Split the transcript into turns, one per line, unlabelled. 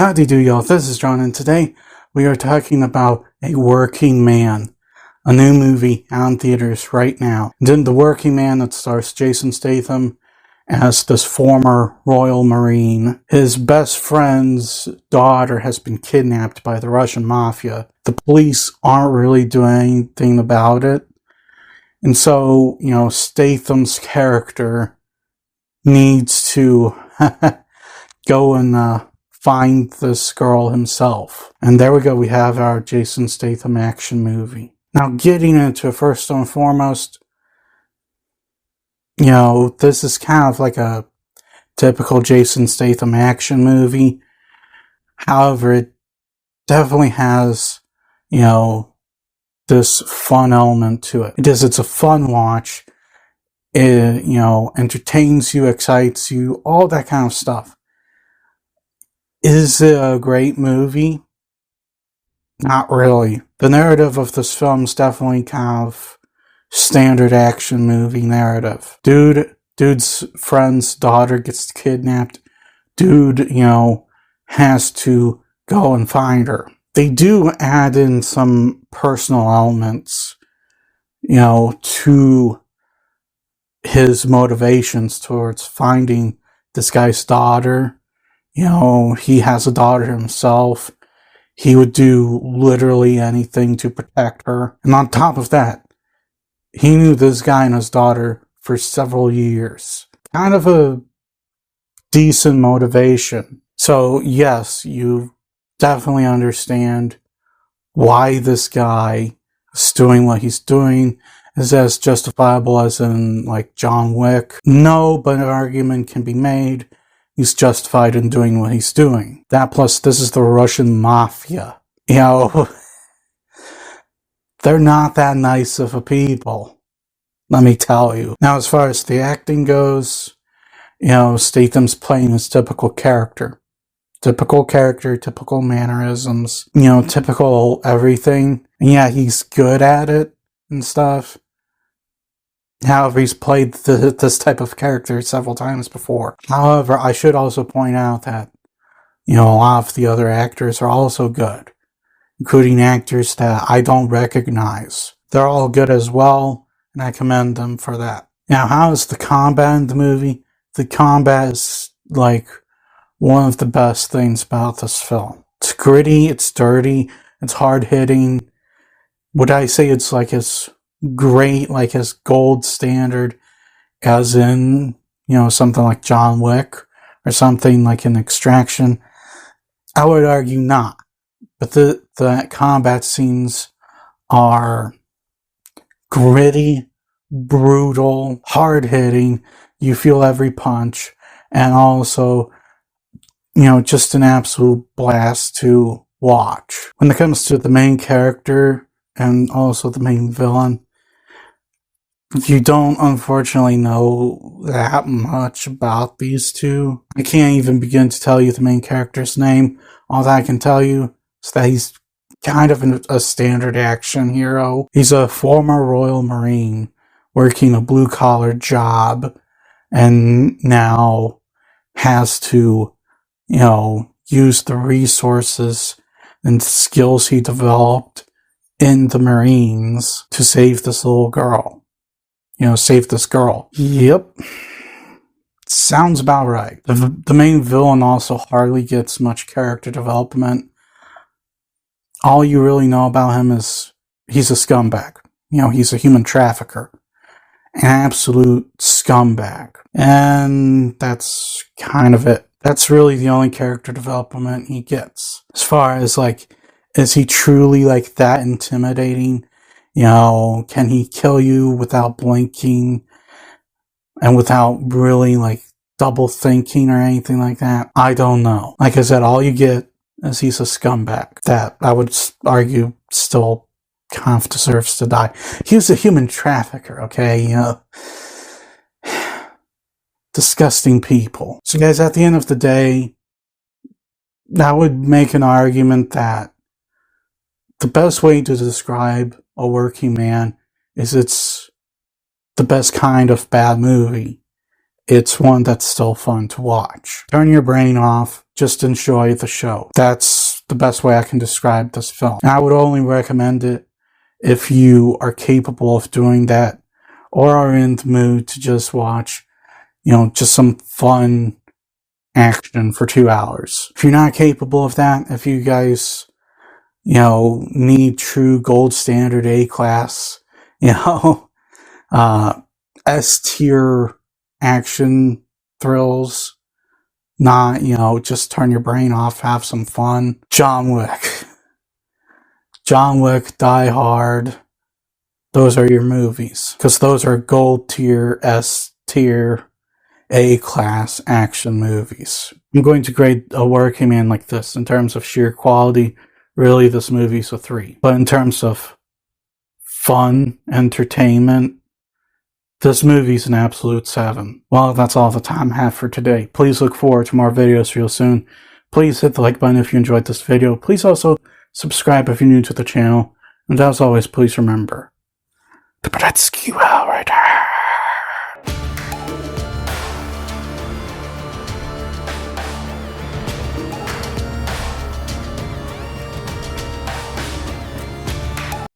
Howdy do y'all, this is John, and today we are talking about A Working Man, a new movie out in theaters right now. And in The Working Man, it stars Jason Statham as this former Royal Marine. His best friend's daughter has been kidnapped by the Russian mafia. The police aren't really doing anything about it. And so, Statham's character needs to go and find this girl himself. And there we go, we have our Jason Statham action movie. Now, getting into it, first and foremost, this is kind of like a typical Jason Statham action movie. However, it definitely has, this fun element to it. It's a fun watch. It, entertains you, excites you, all that kind of stuff. Is it a great movie? Not really. The narrative of this film is definitely kind of standard action movie narrative. Dude's friend's daughter gets kidnapped. Dude, has to go and find her. They do add in some personal elements, to his motivations towards finding this guy's daughter. He has a daughter himself. He would do literally anything to protect her. And on top of that, he knew this guy and his daughter for several years. Kind of a decent motivation. So yes, you definitely understand why this guy is doing what he's doing. Is as justifiable as in, like, John Wick? No, but an argument can be made. He's justified in doing what he's doing. That plus, this is the Russian mafia. They're not that nice of a people. Let me tell you. Now, as far as the acting goes, Statham's playing his typical character. Typical mannerisms, typical everything. And yeah, he's good at it and stuff. However, he's played this type of character several times before. However, I should also point out that, a lot of the other actors are also good, including actors that I don't recognize. They're all good as well, and I commend them for that. Now, how is the combat in the movie? The combat is, one of the best things about this film. It's gritty, it's dirty, it's hard-hitting. Would I say it's great, as gold standard, as in, something like John Wick, or something like an Extraction? I would argue not. But the combat scenes are gritty, brutal, hard-hitting, you feel every punch, and also, just an absolute blast to watch. When it comes to the main character, and also the main villain, you don't unfortunately know that much about these two. I can't even begin to tell you the main character's name. All that I can tell you is that he's kind of a standard action hero. He's a former Royal Marine working a blue-collar job and now has to, use the resources and skills he developed in the Marines to save this little girl. Save this girl. Yep. Sounds about right. The main villain also hardly gets much character development. All you really know about him is he's a scumbag. He's a human trafficker. An absolute scumbag. And that's kind of it. That's really the only character development he gets. As far as, is he truly, that intimidating? Can he kill you without blinking and without really, double thinking or anything like that? I don't know. Like I said, all you get is he's a scumbag that I would argue still kind of deserves to die. He was a human trafficker, okay? Disgusting people. So guys, at the end of the day, I would make an argument that the best way to describe A Working Man is it's the best kind of bad movie. It's one that's still fun to watch. Turn your brain off, just enjoy the show. That's the best way I can describe this film. And I would only recommend it if you are capable of doing that or are in the mood to just watch, just some fun action for 2 hours. If you're not capable of that, if you guys, need true gold standard A-class, S-tier action thrills, not, just turn your brain off, have some fun. John Wick, Die Hard, those are your movies. Because those are gold tier, S-tier, A-class action movies. I'm going to grade A Working Man like this. In terms of sheer quality, really this movie's a 3. But in terms of fun, entertainment, this movie's an absolute 7. Well, that's all the time I have for today. Please look forward to more videos real soon. Please hit the like button if you enjoyed this video. Please also subscribe if you're new to the channel. And as always, please remember, the Brodetsky Rider.